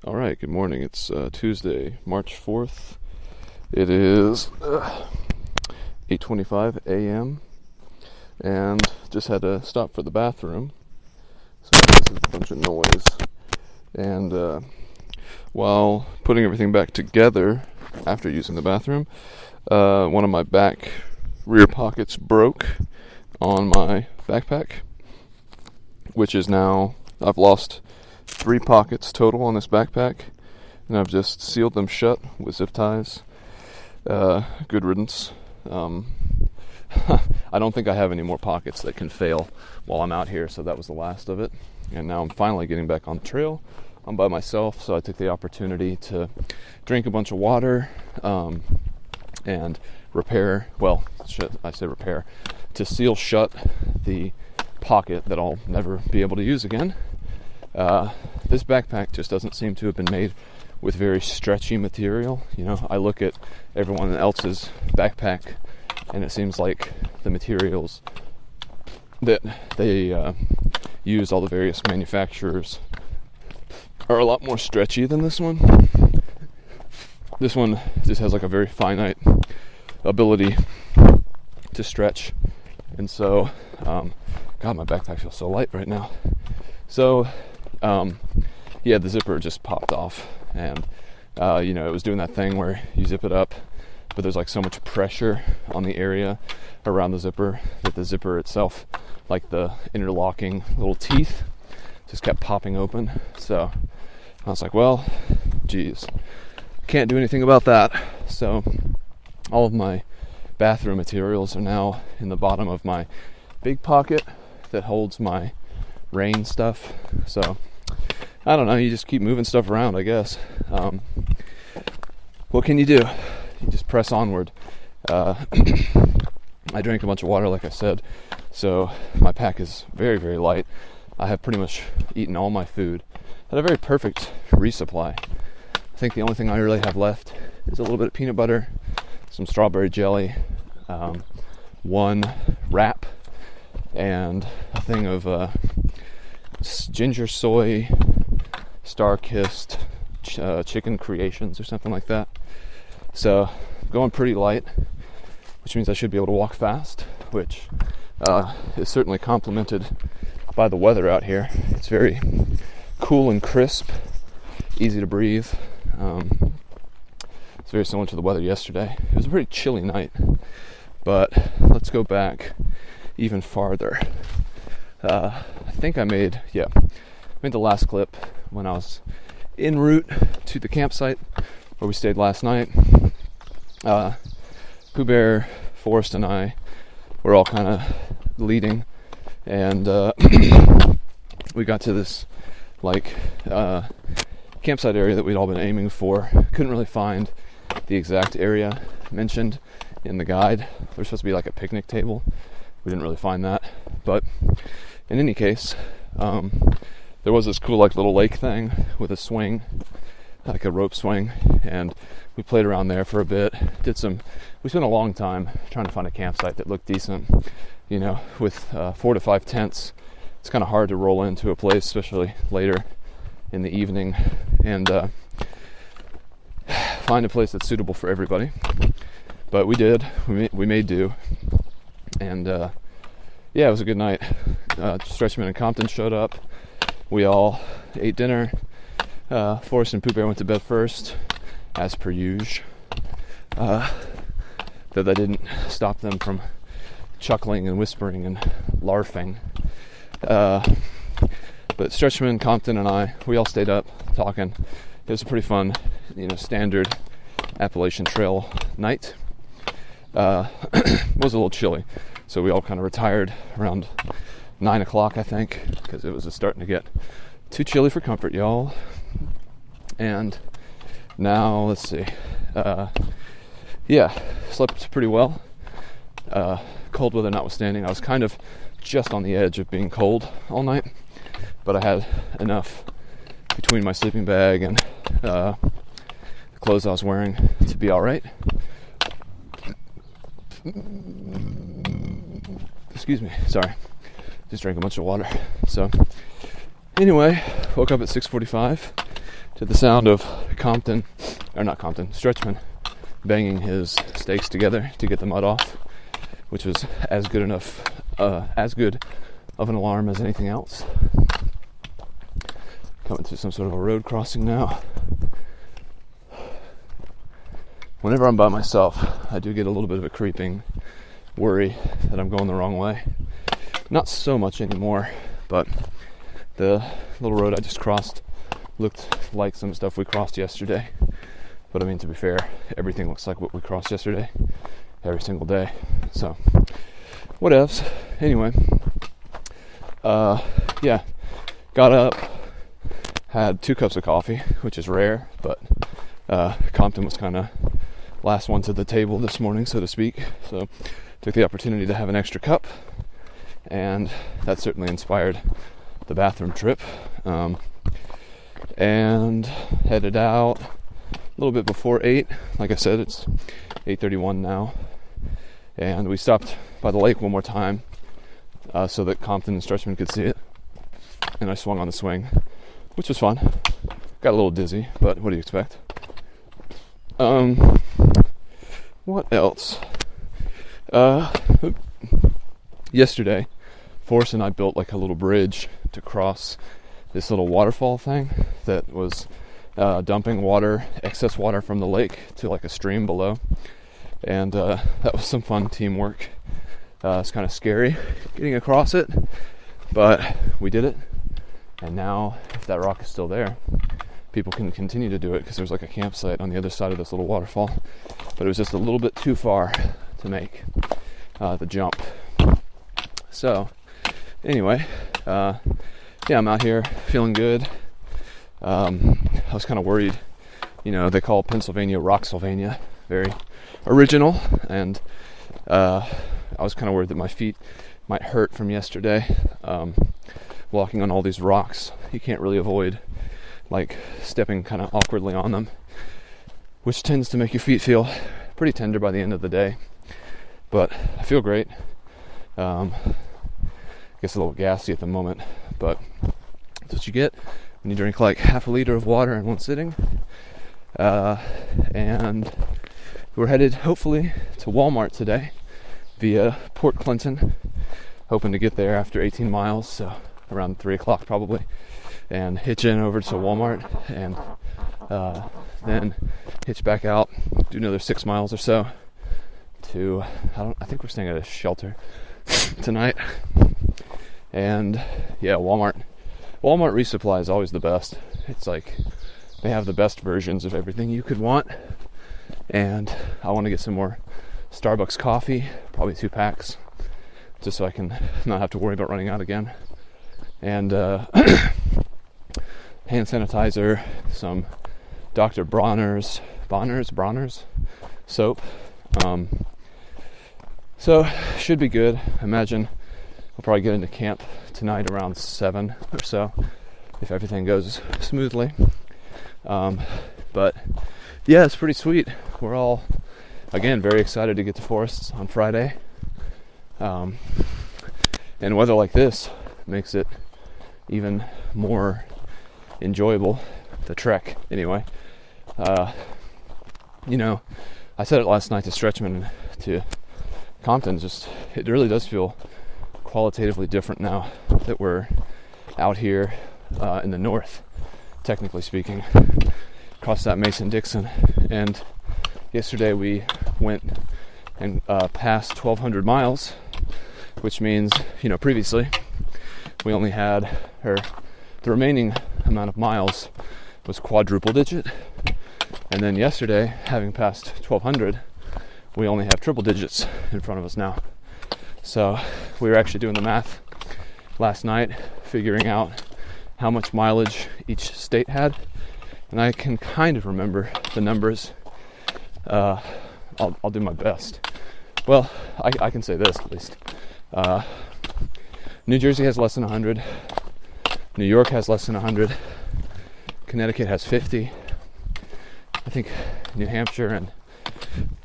All right, good morning. It's Tuesday, March 4th. It is 8:25 a.m. and just had to stop for the bathroom. So this is a bunch of noise. And while putting everything back together after using the bathroom, one of my back rear pockets broke on my backpack, which is now, I've lost 3 pockets total on this backpack, and I've just sealed them shut with zip ties. Good riddance. I don't think I have any more pockets that can fail while I'm out here, so that was the last of it. And now I'm finally getting back on the trail. I'm by myself, so I took the opportunity to drink a bunch of water and repair, to seal shut the pocket that I'll never be able to use again. This backpack just doesn't seem to have been made with very stretchy material. You know, I look at everyone else's backpack and it seems like the materials that they use, all the various manufacturers, are a lot more stretchy than this one. This one just has like a very finite ability to stretch, and so God, my backpack feels so light right now. So the zipper just popped off, and it was doing that thing where you zip it up, but there's like so much pressure on the area around the zipper that the zipper itself, like the interlocking little teeth, just kept popping open. So I was like, well, geez, can't do anything about that. So all of my bathroom materials are now in the bottom of my big pocket that holds my rain stuff. So I don't know, you just keep moving stuff around, I guess. What can you do? You just press onward. I drank a bunch of water, like I said, so my pack is very, very light. I have pretty much eaten all my food. Had a very perfect resupply. I think the only thing I really have left is a little bit of peanut butter, some strawberry jelly, one wrap, and a thing of ginger soy star-kissed chicken creations or something like that. So going pretty light, which means I should be able to walk fast, which is certainly complemented by the weather out here. It's very cool and crisp, easy to breathe. It's very similar to the weather yesterday. It was a pretty chilly night, but let's go back even farther. I think I made the last clip when I was en route to the campsite where we stayed last night. Pooh Bear, Forrest, and I were all kind of leading, and we got to this campsite area that we'd all been aiming for. Couldn't really find the exact area mentioned in the guide. There's supposed to be like a picnic table. We didn't really find that, but in any case, there was this cool little lake thing with a swing, like a rope swing, and we played around there for a bit. We spent a long time trying to find a campsite that looked decent. You know, with 4 to 5 tents, it's kind of hard to roll into a place, especially later in the evening, and find a place that's suitable for everybody. But we did. We made do, and it was a good night. Stretchman and Compton showed up. We all ate dinner. Forrest and Pooh Bear went to bed first, as per usual. Though that didn't stop them from chuckling and whispering and larfing. But Stretchman, Compton, and I, we all stayed up talking. It was a pretty fun, standard Appalachian trail night. It was a little chilly, so we all kind of retired around 9 o'clock, I think, because it was just starting to get too chilly for comfort, y'all. And now, let's see. Slept pretty well. Cold weather notwithstanding, I was kind of just on the edge of being cold all night, but I had enough between my sleeping bag and the clothes I was wearing to be all right. Excuse me, sorry. Just drank a bunch of water. So, anyway, woke up at 6:45 to the sound of Stretchman banging his stakes together to get the mud off, which was as good of an alarm as anything else. Coming through some sort of a road crossing now. Whenever I'm by myself, I do get a little bit of a creeping worry that I'm going the wrong way. Not so much anymore, but the little road I just crossed looked like some stuff we crossed yesterday. But I mean, to be fair, everything looks like what we crossed yesterday every single day. So, whatevs. Anyway, got up, had 2 cups of coffee, which is rare, but Compton was kind of last one to the table this morning, so to speak. So, took the opportunity to have an extra cup, and that certainly inspired the bathroom trip. And headed out a little bit before 8. Like I said, it's 8:31 now. And we stopped by the lake one more time so that Compton and Stretchman could see it. And I swung on the swing, which was fun. Got a little dizzy, but what do you expect? What else? Yesterday, Forrest and I built like a little bridge to cross this little waterfall thing that was dumping excess water from the lake to like a stream below. And that was some fun teamwork. It's kind of scary getting across it, but we did it. And now, if that rock is still there, people can continue to do it because there's like a campsite on the other side of this little waterfall. But it was just a little bit too far to make the jump. So, anyway, I'm out here feeling good. I was kind of worried. They call Pennsylvania Rocksylvania, very original, and I was kind of worried that my feet might hurt from yesterday. Walking on all these rocks, you can't really avoid like stepping kind of awkwardly on them, which tends to make your feet feel pretty tender by the end of the day. But I feel great. I guess a little gassy at the moment, but that's what you get when you drink like half a liter of water in one sitting. And we're headed hopefully to Walmart today via Port Clinton, hoping to get there after 18 miles, so around 3 o'clock probably, and hitch in over to Walmart, and then hitch back out, do another 6 miles or so to, I think we're staying at a shelter tonight. And yeah, Walmart resupply is always the best. It's like they have the best versions of everything you could want. And I want to get some more Starbucks coffee, probably 2 packs, just so I can not have to worry about running out again. And hand sanitizer, some Dr. Bronner's soap. So should be good. I imagine we'll probably get into camp tonight around 7 or so, if everything goes smoothly. But yeah, it's pretty sweet. We're all, again, very excited to get to Forests on Friday. And weather like this makes it even more enjoyable, the trek, anyway. I said it last night to Stretchman, to Compton, it really does feel qualitatively different now that we're out here in the north, technically speaking, across that Mason-Dixon. And yesterday we went and passed 1,200 miles, which means, previously we only had, the remaining amount of miles was quadruple digit. And then yesterday, having passed 1,200, we only have triple digits in front of us now. So we were actually doing the math last night, figuring out how much mileage each state had. And I can kind of remember the numbers. I'll do my best. Well, I can say this at least. New Jersey has less than 100. New York has less than 100. Connecticut has 50. I think New Hampshire and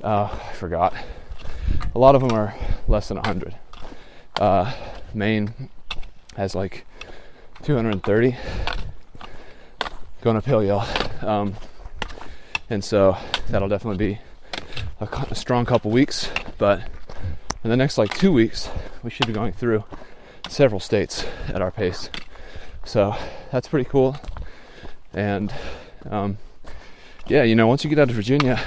I forgot. A lot of them are less than 100. Maine has like 230. going up hill yell. And so that'll definitely be a strong couple weeks. But in the next 2 weeks, we should be going through several states at our pace. So that's pretty cool. And once you get out of Virginia,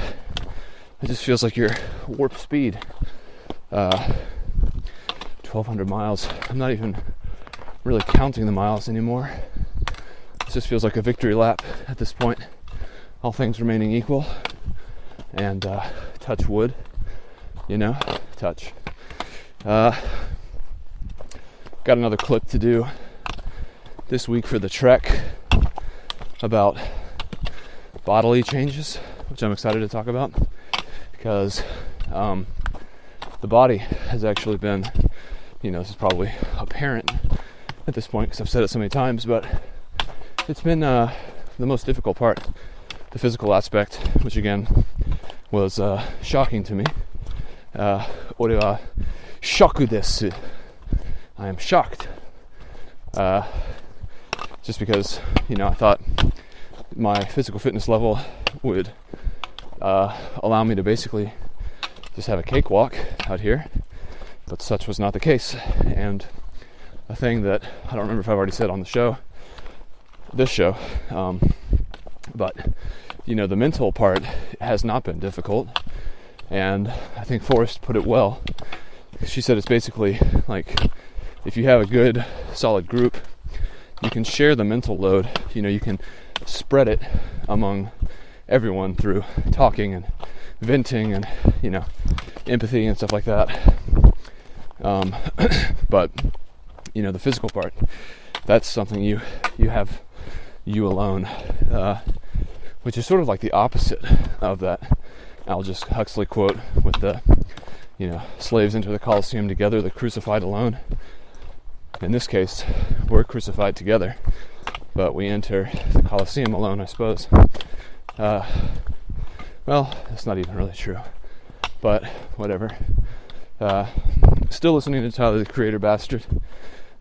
it just feels like you're warp speed. 1,200 miles. I'm not even really counting the miles anymore. It just feels like a victory lap at this point. All things remaining equal. And touch wood, touch. Got another clip to do this week for the trek about bodily changes, which I'm excited to talk about, because the body has actually been, this is probably apparent at this point because I've said it so many times, but it's been the most difficult part, the physical aspect, which again was shocking to me. 俺はショックです. I am shocked. Just because, I thought my physical fitness level would allow me to basically just have a cakewalk out here, but such was not the case. And a thing that I don't remember if I've already said on this show, but the mental part has not been difficult, and I think Forrest put it well. She said it's basically like if you have a good solid group, you can share the mental load. You can spread it among everyone through talking and venting and empathy and stuff like that. But the physical part, that's something you have you alone, which is sort of like the opposite of that Aldous Huxley quote with the slaves enter the Colosseum together, the crucified alone. In this case, we're crucified together, but we enter the Colosseum alone, I suppose. Well, that's not even really true, but whatever. Still listening to Tyler, the Creator Bastard.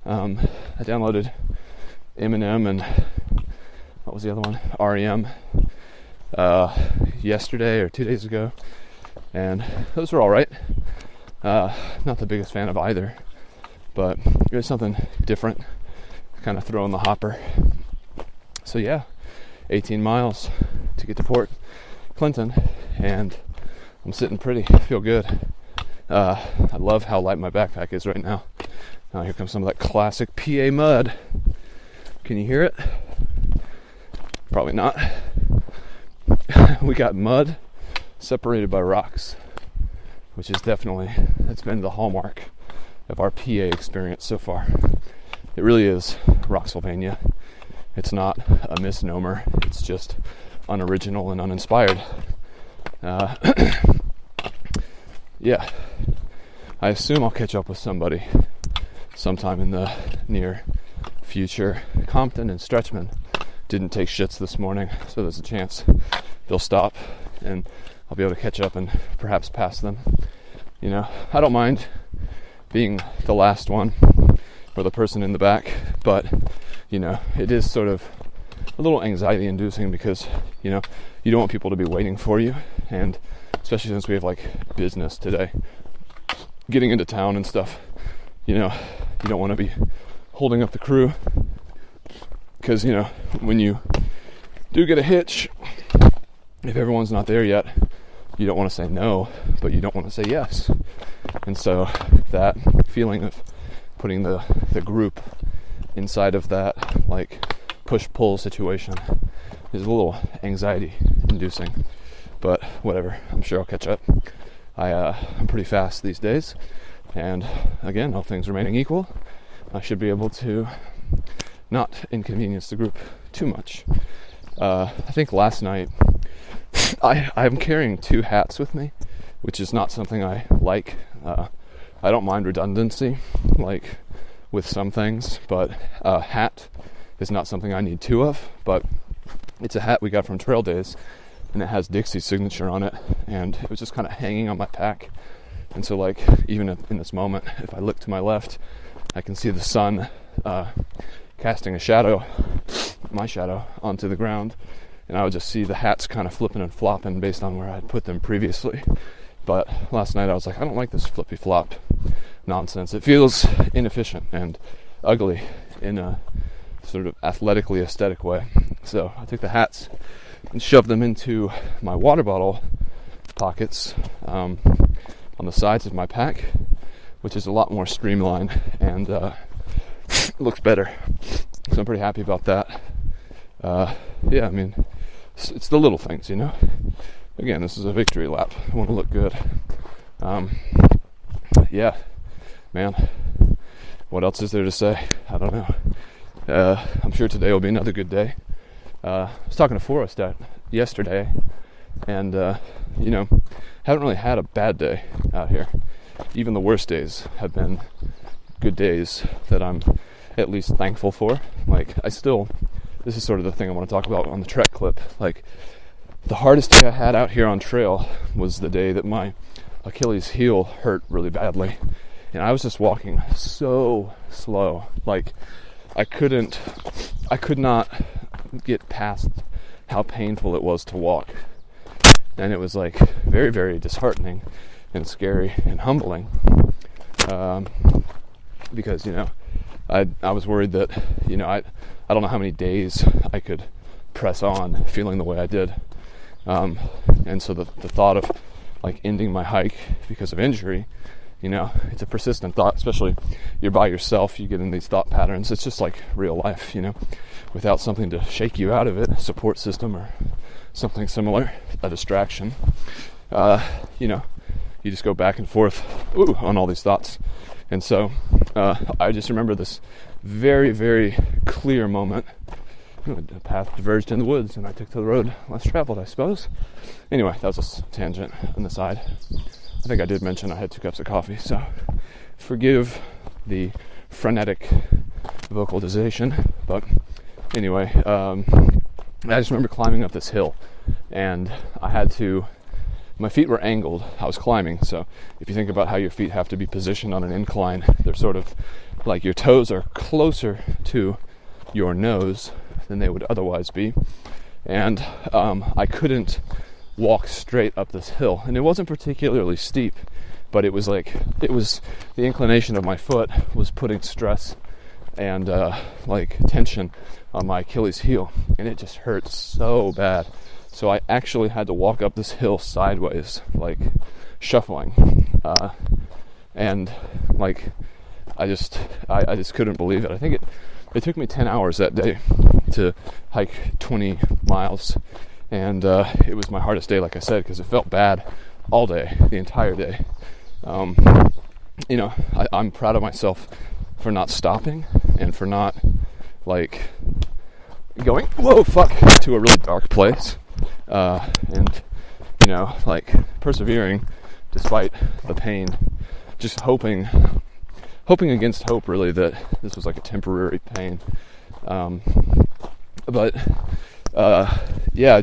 I downloaded Eminem and what was the other one? REM yesterday or 2 days ago, and those were all right. Not the biggest fan of either, but it was something different, kind of throw in the hopper. So yeah, 18 miles to get to Port Clinton, and I'm sitting pretty. I feel good. I love how light my backpack is right now. Now here comes some of that classic PA mud. Can you hear it? Probably not. We got mud separated by rocks, which is that's been the hallmark of our PA experience so far. It really is Rocksylvania. It's not a misnomer. It's just unoriginal and uninspired. Yeah. I assume I'll catch up with somebody sometime in the near future. Compton and Stretchman didn't take shits this morning, so there's a chance they'll stop and I'll be able to catch up and perhaps pass them. I don't mind being the last one or the person in the back, but it is sort of a little anxiety inducing because you don't want people to be waiting for you, and especially since we have business today, getting into town and stuff, you don't want to be holding up the crew, because when you do get a hitch, if everyone's not there yet, you don't want to say no, but you don't want to say yes. And so that feeling of putting the group inside of that push-pull situation is a little anxiety inducing, but whatever, I'm sure I'll catch up. I'm pretty fast these days, and again, all things remaining equal, I should be able to not inconvenience the group too much. I think last night I'm carrying 2 hats with me, which is not something I like. I don't mind redundancy with some things, but a hat is not something I need 2 of. But it's a hat we got from Trail Days, and it has Dixie's signature on it, and it was just kind of hanging on my pack. And so even in this moment, if I look to my left, I can see the sun casting a shadow my shadow onto the ground, and I would just see the hats kind of flipping and flopping based on where I had put them previously. But last night I was like, I don't like this flippy flop nonsense. It feels inefficient and ugly in a sort of athletically aesthetic way. So I took the hats and shoved them into my water bottle pockets on the sides of my pack, which is a lot more streamlined and looks better. So I'm pretty happy about that. Yeah, I mean, it's the little things, you know. Again, this is a victory lap. I want to look good. Yeah, man. What else is there to say? I don't know. I'm sure today will be another good day. I was talking to Forrest yesterday, and you know, haven't really had a bad day out here. Even the worst days have been good days that I'm at least thankful for. Like, this is sort of the thing I want to talk about on the trek clip. Like, the hardest day I had out here on trail was the day that my Achilles heel hurt really badly. And I was just walking so slow. Like, I could not get past how painful it was to walk. And it was like very, very disheartening and scary and humbling. Because, you know, I was worried that, you know, I don't know how many days I could press on feeling the way I did. And so the thought of like ending my hike because of injury, you know, it's a persistent thought, especially you're by yourself, you get in these thought patterns. It's just like real life, you know, without something to shake you out of it, a support system or something similar, a distraction. You know, you just go back and forth on all these thoughts. And so I just remember this very, very clear moment. The path diverged in the woods and I took to the road less traveled, I suppose. Anyway, that was a tangent on the side. I think I did mention I had 2 cups of coffee, so forgive the frenetic vocalization. But anyway, I just remember climbing up this hill, and my feet were angled. I was climbing, so if you think about how your feet have to be positioned on an incline, they're sort of like your toes are closer to your nose than they would otherwise be. And I couldn't walk straight up this hill, and it wasn't particularly steep, but it was the inclination of my foot was putting stress and like tension on my Achilles heel, and it just hurt so bad. So I actually had to walk up this hill sideways, like shuffling, and like I just couldn't believe it. I think it took me 10 hours that day to hike 20 miles. And it was my hardest day, like I said, because it felt bad all day, the entire day. You know, I'm proud of myself for not stopping and for not, like, going, whoa, fuck, to a really dark place. And, you know, like, persevering despite the pain, just hoping against hope, really, that this was like a temporary pain. But yeah,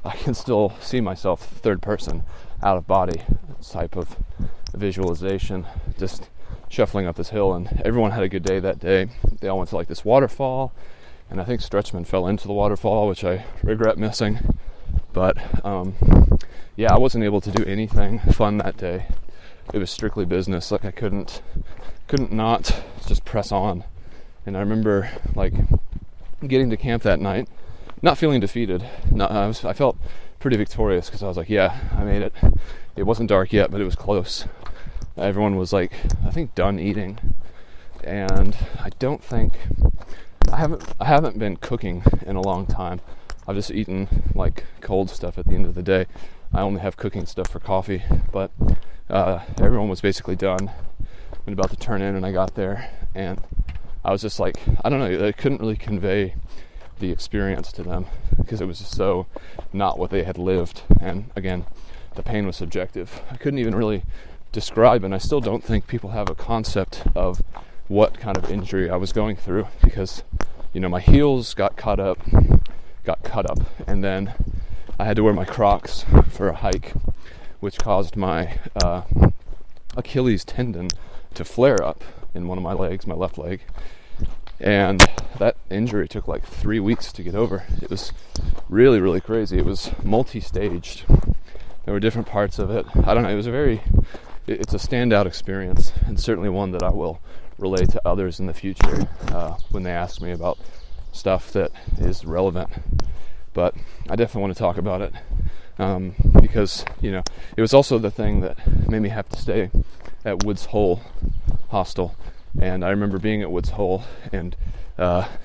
I can still see myself third person, out of body type of visualization, just shuffling up this hill. And everyone had a good day that day. They all went to like this waterfall, and I think Stretchman fell into the waterfall, which I regret missing. But yeah, I wasn't able to do anything fun that day. It was strictly business. Like, I couldn't not just press on. And I remember like getting to camp that night, not feeling defeated. I felt pretty victorious, because I was like, yeah, I made it. It wasn't dark yet, but it was close. Everyone was like, I think, done eating, and I haven't been cooking in a long time. I've just eaten like cold stuff at the end of the day. I only have cooking stuff for coffee, but everyone was basically done and about to turn in, and I got there, and I was just like, I don't know, I couldn't really convey the experience to them, because it was just so not what they had lived. And again, the pain was subjective. I couldn't even really describe, and I still don't think people have a concept of what kind of injury I was going through, because, you know, my heels got cut up, and then I had to wear my Crocs for a hike, which caused my Achilles tendon to flare up in one of my legs, my left leg. And that injury took like 3 weeks to get over. It was really, really crazy. It was multi-staged. There were different parts of it. I don't know, it's a standout experience, and certainly one that I will relay to others in the future when they ask me about stuff that is relevant. But I definitely want to talk about it because, it was also the thing that made me have to stay at Woods Hole Hostel. And I remember being at Woods Hole, and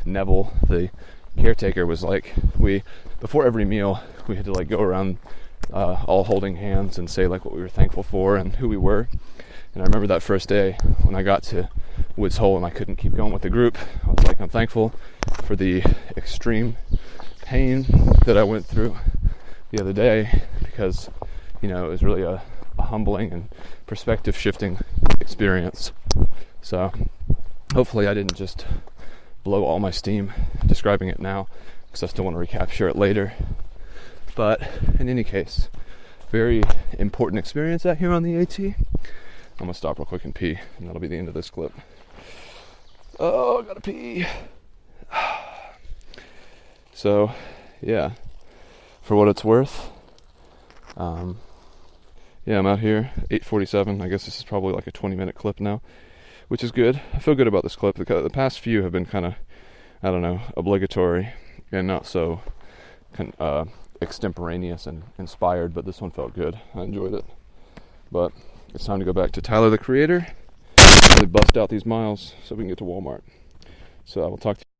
Neville, the caretaker, was like, before every meal, we had to like go around all holding hands and say like what we were thankful for and who we were. And I remember that first day when I got to Woods Hole and I couldn't keep going with the group. I was like, I'm thankful for the extreme pain that I went through the other day, because it was really a humbling and perspective shifting experience. So hopefully I didn't just blow all my steam describing it now, because I still want to recapture it later. But in any case, very important experience out here on the AT. I'm gonna stop real quick and pee, and that'll be the end of this clip. Oh, I gotta pee. So, yeah, for what it's worth, I'm out here, 8:47. I guess this is probably like a 20-minute clip now, which is good. I feel good about this clip. The past few have been kind of, obligatory and not so extemporaneous and inspired, but this one felt good. I enjoyed it. But it's time to go back to Tyler, the Creator, really bust out these miles so we can get to Walmart. So I will talk to you.